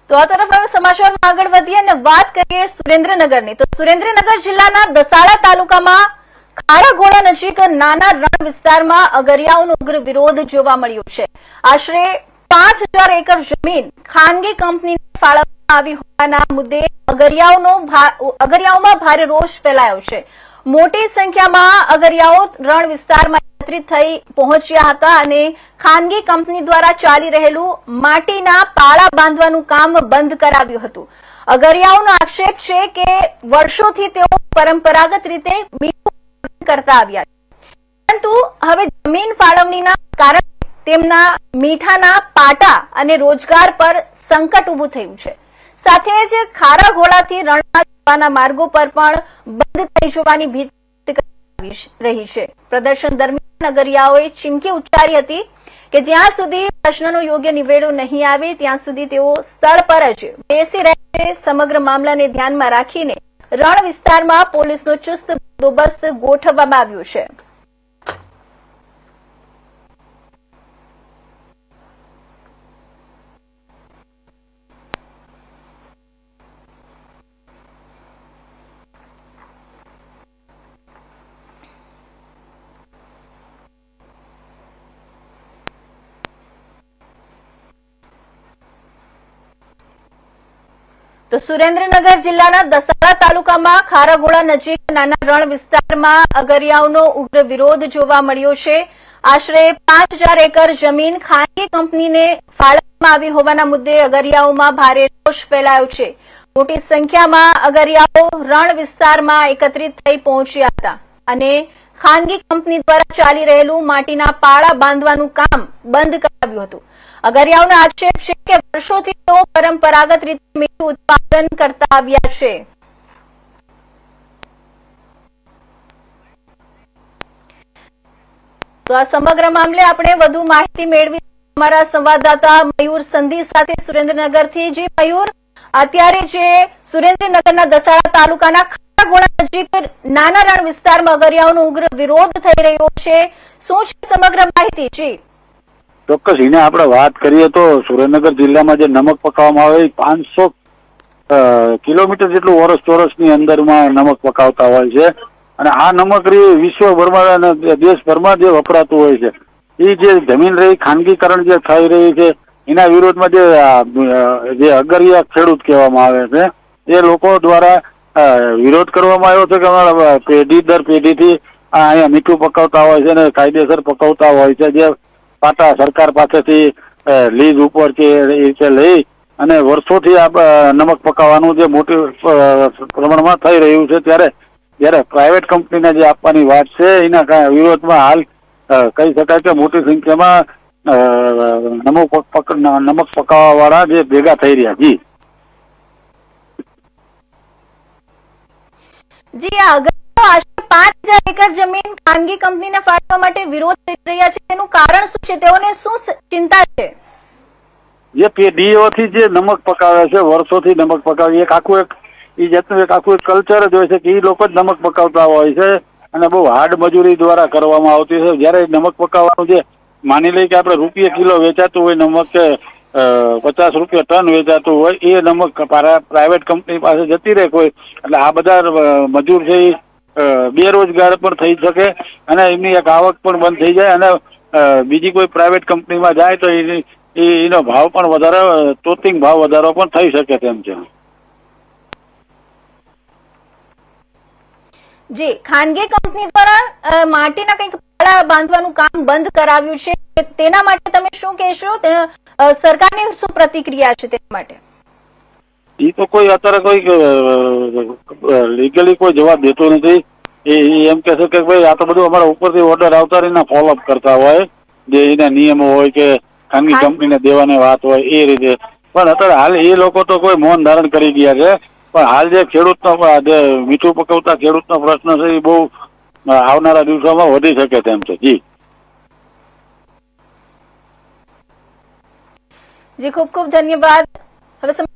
તો આ તરફ હવે સમાચારમાં આગળ વધીએ અને વાત કરીએ સુરેન્દ્રનગરની। તો સુરેન્દ્રનગર જિલ્લાના દસાડા તાલુકામાં ખારાઘોડા નજીક નાના રણ વિસ્તારમાં અગરિયાઓનો ઉગ્ર વિરોધ જોવા મળ્યો છે। આશરે 5000 એકર જમીન ખાનગી કંપનીને ફાળવવામાં આવી હોવાના મુદ્દે અગરિયાઓમાં ભારે રોષ ફેલાયો છે। મોટી સંખ્યામાં અગરિયાઓ રણ વિસ્તારમાં એકત્રિત થઈ પહોંચ્યા હતા અને ખાનગી કંપની દ્વારા ચાલી રહેલું માટીના પાળા બાંધવાનું કામ બંધ કરાવ્યું હતું। અગરિયાઓનો આક્ષેપ છે કે વર્ષોથી તેઓ પરંપરાગત રીતે મીઠું કરતા આવ્યા છે, પરંતુ હવે જમીન ફાળવણીના કારણે તેમના મીઠાના પાટા અને રોજગાર પર સંકટ ઊભું થયું છે। સાથે જ ખારાઘોડાથી રણમાં જવાના માર્ગો પર પણ બંધ થઈ જવાની ભીતિ રહી છે। પ્રદર્શન દરમિયાન અગરિયાઓએ ચીમકી ઉચ્ચારી હતી કે જ્યાં સુધી પ્રશ્નનો યોગ્ય નિવેડો નહીં આવે ત્યાં સુધી તેઓ સ્થળ પર જ બેસી રહેશે। સમગ્ર મામલાને ધ્યાનમાં રાખીને રણ વિસ્તારમાં પોલીસનો ચુસ્ત બંદોબસ્ત ગોઠવવામાં આવ્યો છે। તો સુરેન્દ્રનગર જિલ્લાના દસાડા તાલુકામાં ખારાઘોડા નજીક નાના રણ વિસ્તારમાં અગરિયાઓનો ઉગ્ર વિરોધ જોવા મળ્યો છે। આશરે 5000 એકર જમીન ખાનગી કંપનીને ફાળવવામાં આવી હોવાના મુદ્દે અગરિયાઓમાં ભારે રોષ ફેલાયો છે। મોટી સંખ્યામાં અગરિયાઓ રણ વિસ્તારમાં એકત્રિત થઈ પહોંચ્યા હતા અને ખાનગી કંપની દ્વારા ચાલી રહેલું માટીના પાળા બાંધવાનું કામ બંધ કરાવ્યું હતું। અગરિયાઓનો આક્ષેપ છે કે વર્ષોથી તેઓ પરંપરાગત રીતે મીઠું ઉત્પાદન કરતા આવ્યા છે। તો આ સમગ્ર મામલે આપણે વધુ માહિતી મેળવી અમારા સંવાદદાતા મયુર સંધી સાથે સુરેન્દ્રનગરથી। જે મયુર, અત્યારે જે સુરેન્દ્રનગરના દસાડા તાલુકાના ખારાઘોડા નજીક નાના રણ વિસ્તારમાં અગરિયાઓનો ઉગ્ર વિરોધ થઈ રહ્યો છે, શું છે સમગ્ર માહિતી? જી ચોક્કસ એને આપણે વાત કરીએ તો સુરેન્દ્રનગર જિલ્લામાં જે નમક પકાવવામાં આવે 500 કિલોમીટર જેટલું વર્ષ ચોરસની અંદરમાં નમક પકાવતા હોય છે અને આ નમક વિશ્વભરમાં અને દેશભરમાં જે વપરાતું હોય છે એ જે જમીન રહી ખાનગીકરણ જે થઈ રહી છે એના વિરોધમાં જે અગરિયા ખેડૂત કહેવામાં આવે છે એ લોકો દ્વારા વિરોધ કરવામાં આવ્યો છે કે અમારા પેઢી દર પેઢીથી અહીંયા મીઠું પકાવતા હોય છે અને કાયદેસર પકાવતા હોય છે। જે પાટા સરકાર પાસેથી લીઝ ઉપર કે એ રીતે લઈ અને વર્ષોથી આ નમક પકાવવાનું જે મોટી પ્રમાણમાં થઈ રહ્યું છે જ્યારે પ્રાઇવેટ કંપનીને જે આપવાની વાત છે એના વિરોધમાં હાલ કહી શકાય કે મોટી સંખ્યામાં નમક પકાવવાવાળા જે ભેગા થઈ રહ્યા। જી આશરે 5000 એકર જમીન ખાનગી કંપનીને ફાળવવા માટે વિરોધ કરી રહ્યા છે, તેનું કારણ શું છે? તેઓને શું ચિંતા છે? જે પેઢીઓથી જે નમક પકાવે છે, વર્ષોથી નમક પકાવે, એક આખું કલ્ચર જ હોય છે કે એ લોકો જ નમક પકાવતા હોય છે અને બહુ હાર્ડ મજૂરી દ્વારા કરવામાં આવતી છે। જ્યારે નમક પકાવવાનું જે માની લઈએ કે આપણે રૂપિયા કિલો વેચાતું હોય નમક કે 50 રૂપિયા ટન વેચાતું હોય એ નમક પ્રાઇવેટ કંપની પાસે જતી રહે કોઈ, એટલે આ બધા મજૂર છે એ બેરોજગાર પણ થઈ શકે અને એમની એક આવક પણ બંધ થઈ જાય અને બીજી કોઈ પ્રાઇવેટ કંપનીમાં જાય તો એનો ભાવ પણ વધારે તોતિંગ ભાવ વધારો પણ થઈ શકે તેમ છે। જી, ખાનગી કંપની દ્વારા માટીના કંઈક પાળા બાંધવાનું કામ બંધ કરાવ્યું છે, તેના માટે તમે શું કહેશો? સરકારની શું પ્રતિક્રિયા છે તેના માટે? એ તો કોઈ અત્યારે કોઈ લીગલી કોઈ જવાબ દેતો નથી। એ એમ કહેશે કે ભાઈ આ તો બધું અમારા ઉપરથી ઓર્ડર આવતા રહીને ફોલોઅપ કરતા હોય, જે એના નિયમો હોય કે ખાનગી કંપનીને દેવાની વાત હોય એ રીતે। પણ અત્યારે હાલ એ લોકો તો કોઈ મૌન ધારણ કરી ગયા છે, પણ હાલ જે ખેડૂતનો જે મીઠું પકવતા ખેડૂતનો પ્રશ્ન છે એ બહુ આવનારા દિવસોમાં વધી શકે તેમ છે। જી, ખૂબ ખૂબ ધન્યવાદ। હવે